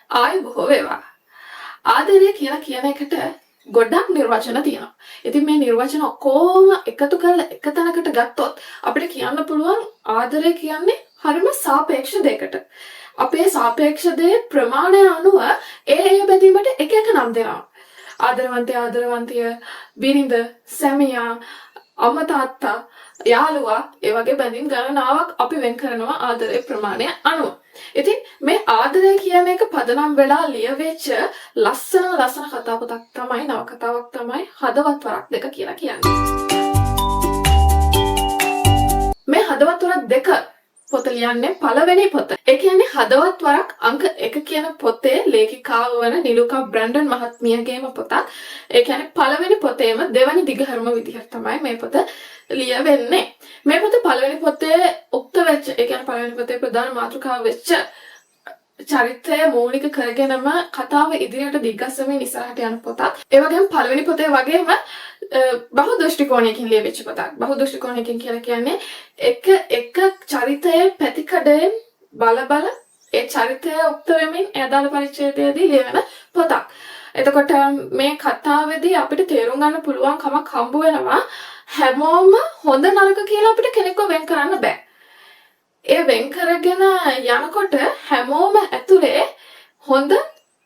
ආයි බොහෝ වේවා. ආදරය කියලා කියන එකට ගොඩක් නිර්වචන තියෙනවා. ඉතින් මේ නිර්වචන ඔක්කොම එකතු කරලා එක තැනකට ගත්තොත් අපිට කියන්න පුළුවන් ආදරය කියන්නේ හරිම සාපේක්ෂ දෙයකට. අපේ සාපේක්ෂ දේ ප්‍රමාණය අනුව ඒ බැඳීමට එක එක නම් දෙනවා. ආදරවන්තය, බිරිඳ, සැමියා, අම්මා තාත්තා, යාළුවා, ඒ වගේ බැඳීම් ගණනාවක් අපි වෙන් කරනවා ආදරේ ප්‍රමාණය අනුව. ඉතින් මේ ආදරය කියන එක පදනම් වෙලා ලියවෙච්ච ලස්සන කතාපොතක් තමයි, නවකතාවක් තමයි හදවත් වරක් 2 කියලා කියන්නේ. මේ හදවත් වරක් 2 පොත ලියන්නේ පළවෙනි පොත. ඒ කියන්නේ හදවත් වරක් අංක 1 කියන පොතේ ලේඛිකාව වන නිලුකා බ්‍රැන්ඩන් මහත්මියගේම පොතක්. ඒ කියන්නේ පළවෙනි පොතේම දෙවැනි දිගහරම විදිහට තමයි මේ පොත ලියවෙන්නේ. මේ පොත පළවෙනි පොතේ උක්ත වෙච්ච, ඒ කියන්නේ පළවෙනි පොතේ ප්‍රධාන මාතෘකාව වෙච්ච චරිතය මූලික කරගෙනම කතාව ඉදිරියට දිග්ගස්සමින් ඉස්සරහට යන පොතක්. ඒ වගේම පළවෙනි පොතේ වගේම බහු දෘෂ්ටි කෝණයකින් ලියවිච්ච පොතක්. බහු දෘෂ්ටි කෝණයකින් කියලා කියන්නේ එක චරිතයේ පැතිකඩයෙන් බල ඒ චරිතය උක්ත වෙමින් අදාළ පරිච්ඡේදයේදී ලියවෙන පොතක්. එතකොට මේ කතාවේදී අපිට තේරුම් ගන්න පුළුවන් කමක් හම්බ වෙනවා හැමෝම හොඳ නරක කියලා අපිට කෙනෙක්ව වෙන් කරන්න බෑ. ඒ වෙන් කරගෙන යනකොට හැමෝම ඇතුලේ හොඳ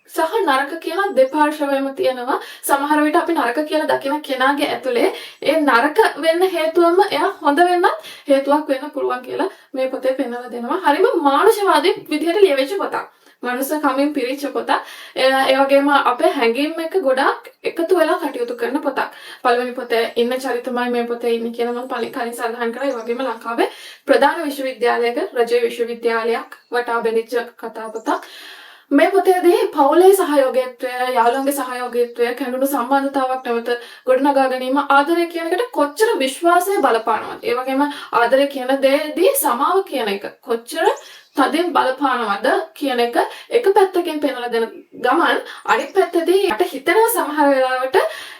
සහ නරක කියලා දෙපාර්ශ්වයම තියෙනවා. සමහර විට අපි නරක කියලා දකින කෙනාගේ ඇතුලේ ඒ නරක වෙන්න හේතුවම එයා හොඳ වෙන්නත් හේතුවක් වෙන්න පුළුවන් කියලා මේ පොතේ පෙන්වලා දෙනවා. හරිම මානුෂවාදී විදිහට ලියවෙච්ච පොතක්. මනුස්ස කමින් පිරිච්ච පොතක්. ඒ වගේම අපේ හැඟීම් එක්ක ගොඩාක් එකතු වෙලා කටයුතු කරන පොතක්. පළවෙනි පොතේ ඉන්න චරිතමයි මේ පොතේ ඉන්නේ කියලා මම කලින් සඳහන් කරා. ඒ වගේම ලංකාවේ ප්‍රධාන විශ්වවිද්‍යාලයක රජයේ විශ්වවිද්‍යාලයක් වටා බෙදිච්ච කතා පොතක්. මේ පොතේදී පවුලේ සහයෝගීත්වය, යාළුවන්ගේ සහයෝගීත්වය, කැඳුණු සම්බන්ධතාවක් නැවත ගොඩනගා ගැනීම, ආදරය කියන එකට කොච්චර විශ්වාසය බලපානවද? ඒ වගේම ආදරය කියන දේදී සමාව කියන එක කොච්චර තදින් බලපානවද කියන එක පැත්තකින් පෙන්වලා දෙන ගමන් අනිත් පැත්තදී මට හිතෙනවා සමහර වෙලාවට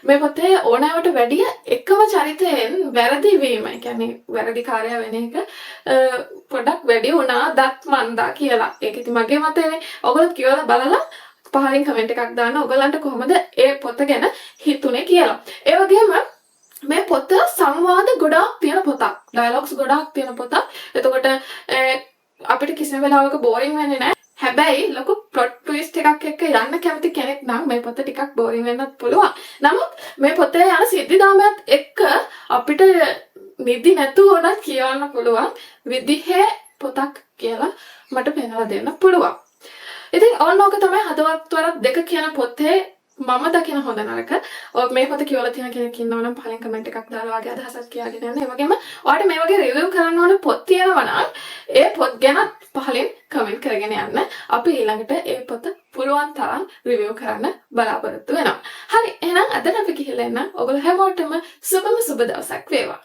මේ පොතේ ඕනෑවට වැඩිය එකම චරිතයෙන් වැරදි වීම, ඒ කියන්නේ වැරදිකාරයා වෙන එක පොඩක් වැඩි වුණා දත් මන්දා කියලා. ඒක ඉතින් මගේ මතයනේ. ඔයගොල්ලෝ කියලා බලලා පහලින් කමෙන්ට් එකක් දාන්න ඔයගලන්ට කොහොමද ඒ පොත ගැන හිතුනේ කියලා. ඒ වගේම මේ පොත සංවාද ගොඩාක් තියෙන පොතක්. ඩයලොග්ස් ගොඩාක් තියෙන පොතක්. එතකොට අපිට කිසිම වෙලාවක බෝරින් වෙන්නේ නැහැ. හැබැයි ලොකු ප්ලොට් ට්විස්ට් එකක් එක්ක යන්න කැමති කෙනෙක් නම් මේ පොත ටිකක් බෝරින් වෙන්නත් පුළුවන්. නමුත් මේ පොතේ යන සිද්ධිදාමයත් එක්ක අපිට නිදි නැතුව උනත් කියවන්න පුළුවන් විදිහේ පොතක් කියලා මට පෙන්වලා දෙන්න පුළුවන්. ඉතින් ඕනෝක තමයි හදවත් වරක් 2 කියන පොතේ මම දකින හොඳ නරක. මේ පොත කියවලා තියෙන කෙනෙක් ඉන්නවා නම් පහලින් කමෙන්ට් එකක් දාලා වගේ අදහසක් කියාගෙන යන්න. ඒ වගේම ඔයාලට මේ වගේ රිවිව් කරන්න ඕන පොත් තියෙනවා නම් ඒ පොත් ගැන පහලින් කමෙන්ට් කරගෙන යන්න. අපි ඊළඟට ඒ පොත පුළුවන් තරම් රිවිව් කරන්න බලාපොරොත්තු වෙනවා. හරි, එහෙනම් අද අපි ගිහිල්ලා එන්න. ඔයගොල්ලෝ හැමෝටම සුබ දවසක් වේවා.